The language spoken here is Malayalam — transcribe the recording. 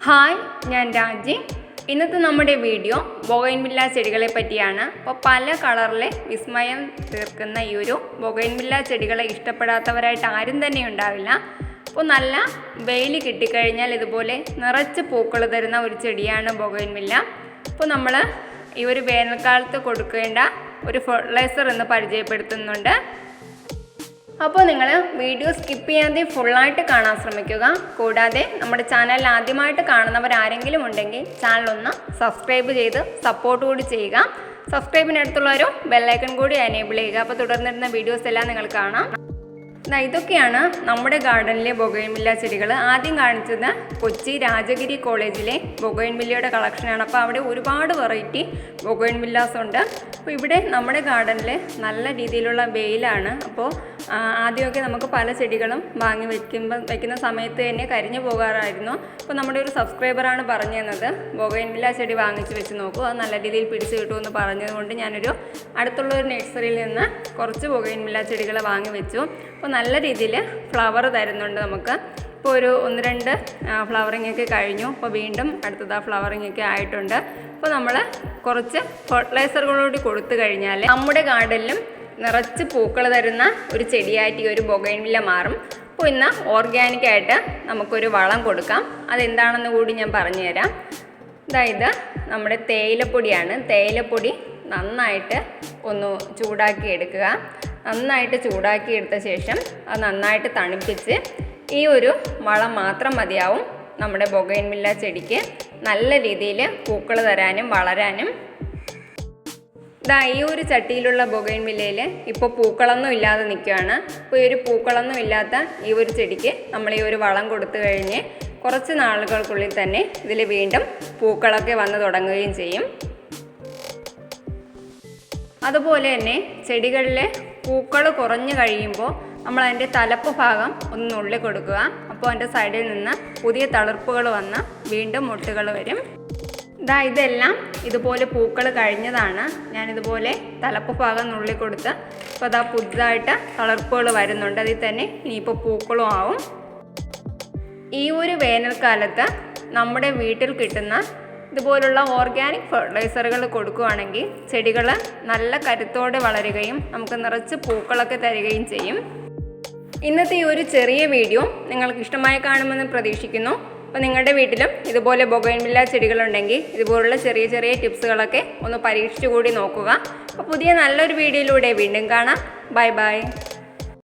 ഹായ്, ഞാൻ രാജി. ഇന്നത്തെ നമ്മുടെ വീഡിയോ ബൊഗൈൻവില്ല ചെടികളെ പറ്റിയാണ്. അപ്പോൾ പല കളറിലെ വിസ്മയം തീർക്കുന്ന ഈ ഒരു ബൊഗൈൻവില്ല ചെടികളെ ഇഷ്ടപ്പെടാത്തവരായിട്ട് ആരും തന്നെ ഉണ്ടാവില്ല. അപ്പോൾ നല്ല വെയിൽ കിട്ടിക്കഴിഞ്ഞാൽ ഇതുപോലെ നിറച്ച് പൂക്കൾ തരുന്ന ഒരു ചെടിയാണ് ബൊഗൈൻവില്ല. അപ്പോൾ നമ്മൾ ഈ ഒരു വേനൽക്കാലത്ത് കൊടുക്കേണ്ട ഒരു ഫെർട്ടിലൈസർ എന്ന് പരിചയപ്പെടുത്തുന്നുണ്ട്. അപ്പോൾ നിങ്ങൾ വീഡിയോ സ്കിപ്പ് ചെയ്യാതെ ഫുള്ളായിട്ട് കാണാൻ ശ്രമിക്കുക. കൂടാതെ നമ്മുടെ ചാനൽ ആദ്യമായിട്ട് കാണുന്നവരാരെങ്കിലും ഉണ്ടെങ്കിൽ ചാനലൊന്ന് സബ്സ്ക്രൈബ് ചെയ്ത് സപ്പോർട്ട് കൂടി ചെയ്യുക. സബ്സ്ക്രൈബിനടുത്തുള്ളൊരു ബെല്ലൈക്കൺ കൂടി എനേബിൾ ചെയ്യുക. അപ്പോൾ തുടർന്നിരുന്ന വീഡിയോസ് എല്ലാം നിങ്ങൾ കാണാം. ഇതൊക്കെയാണ് നമ്മുടെ ഗാർഡനിലെ ബൊഗൈൻവില്ല ചെടികൾ. ആദ്യം കാണിച്ചത് കൊച്ചി രാജഗിരി കോളേജിലെ ബൊഗൈൻവില്ലയുടെ കളക്ഷനാണ്. അപ്പോൾ അവിടെ ഒരുപാട് വെറൈറ്റി ബൊഗൈൻവില്ലാസ് ഉണ്ട്. അപ്പോൾ ഇവിടെ നമ്മുടെ ഗാർഡനിൽ നല്ല രീതിയിലുള്ള വെയിലാണ്. അപ്പോൾ ആദ്യമൊക്കെ നമുക്ക് പല ചെടികളും വാങ്ങി വയ്ക്കുന്ന സമയത്ത് തന്നെ കരിഞ്ഞു പോകാറായിരുന്നു. അപ്പോൾ നമ്മുടെ ഒരു സബ്സ്ക്രൈബറാണ് പറഞ്ഞു തന്നത് ബൊഗൈൻവില്ല ചെടി വാങ്ങിച്ച് വെച്ച് നോക്കൂ, അത് നല്ല രീതിയിൽ പിടിച്ചു കിട്ടുമെന്ന് പറഞ്ഞതുകൊണ്ട് ഞാനൊരു അടുത്തുള്ള ഒരു നഴ്സറിയിൽ നിന്ന് കുറച്ച് ബൊഗൈൻവില്ല ചെടികൾ വാങ്ങി വെച്ചു. അപ്പോൾ നല്ല രീതിയിൽ ഫ്ലവർ തരുന്നുണ്ട് നമുക്ക്. ഇപ്പോൾ ഒരു 1-2 ഫ്ലവറിങ് ഒക്കെ കഴിഞ്ഞു. അപ്പോൾ വീണ്ടും അടുത്തത് ഫ്ലവറിങ് ഒക്കെ ആയിട്ടുണ്ട്. അപ്പോൾ നമ്മൾ കുറച്ച് ഫെർട്ടിലൈസറുകളോട് കൊടുത്തു കഴിഞ്ഞാൽ നമ്മുടെ ഗാർഡനിലും നിറച്ച് പൂക്കൾ തരുന്ന ഒരു ചെടിയായിട്ട് ഈ ഒരു ബൊഗൈൻവില്ല മാറും. അപ്പോൾ ഇന്ന് ഓർഗാനിക്കായിട്ട് നമുക്കൊരു വളം കൊടുക്കാം. അതെന്താണെന്ന് കൂടി ഞാൻ പറഞ്ഞു തരാം. അതായത് നമ്മുടെ തേയിലപ്പൊടിയാണ്. തേയിലപ്പൊടി നന്നായിട്ട് ഒന്ന് ചൂടാക്കി എടുക്കുക. നന്നായിട്ട് ചൂടാക്കി എടുത്ത ശേഷം അത് നന്നായിട്ട് തണുപ്പിച്ച് ഈ ഒരു വളം മാത്രം മതിയാവും നമ്മുടെ ബൊഗൈൻവില്ല ചെടിക്ക് നല്ല രീതിയിൽ പൂക്കൾ തരാനും വളരാനും. ഈ ഒരു ചട്ടിയിലുള്ള ബൊഗൈൻവില്ലയിൽ ഇപ്പോൾ പൂക്കളൊന്നും ഇല്ലാതെ നിൽക്കുകയാണ്. അപ്പോൾ ഈ ഒരു പൂക്കളൊന്നും ഇല്ലാത്ത ഈ ഒരു ചെടിക്ക് നമ്മൾ ഈ ഒരു വളം കൊടുത്തു കഴിഞ്ഞ് കുറച്ച് നാളുകൾക്കുള്ളിൽ തന്നെ ഇതിൽ വീണ്ടും പൂക്കളൊക്കെ വന്ന് തുടങ്ങുകയും ചെയ്യും. അതുപോലെ തന്നെ ചെടികളിലെ പൂക്കൾ കുറഞ്ഞു കഴിയുമ്പോൾ നമ്മൾ അതിൻ്റെ തലപ്പ് ഭാഗം ഒന്ന് നുള്ളി കൊടുക്കുക. അപ്പോൾ അതിൻ്റെ സൈഡിൽ നിന്ന് പുതിയ തളിർപ്പുകൾ വന്ന് വീണ്ടും മുട്ടുകൾ വരും. ഇതെല്ലാം ഇതുപോലെ പൂക്കൾ കഴിഞ്ഞതാണ്. ഞാനിതുപോലെ തലപ്പ് ഭാഗം നുള്ളി കൊടുത്ത് അപ്പോൾ പുതുതായിട്ട് തളിർപ്പുകൾ വരുന്നുണ്ട്. അതിൽ തന്നെ ഇനിയിപ്പോൾ പൂക്കളും ആവും. ഈ ഒരു വേനൽക്കാലത്ത് നമ്മുടെ വീട്ടിൽ കിട്ടുന്ന ഇതുപോലുള്ള ഓർഗാനിക് ഫെർട്ടിലൈസറുകൾ കൊടുക്കുകയാണെങ്കിൽ ചെടികൾ നല്ല കരുത്തോടെ വളരുകയും നമുക്ക് നിറച്ച് പൂക്കളൊക്കെ തരികയും ചെയ്യും. ഇന്നത്തെ ഈ ഒരു ചെറിയ വീഡിയോ നിങ്ങൾക്ക് ഇഷ്ടമായി കാണുമെന്ന് പ്രതീക്ഷിക്കുന്നു. അപ്പോൾ നിങ്ങളുടെ വീട്ടിലും ഇതുപോലെ ബൊഗൈൻവില്ല ചെടികളുണ്ടെങ്കിൽ ഇതുപോലുള്ള ചെറിയ ചെറിയ ടിപ്സുകളൊക്കെ ഒന്ന് പരീക്ഷിച്ചു കൂടി നോക്കുക. അപ്പോൾ പുതിയ നല്ലൊരു വീഡിയോയിലൂടെ വീണ്ടും കാണാം. Bye bye.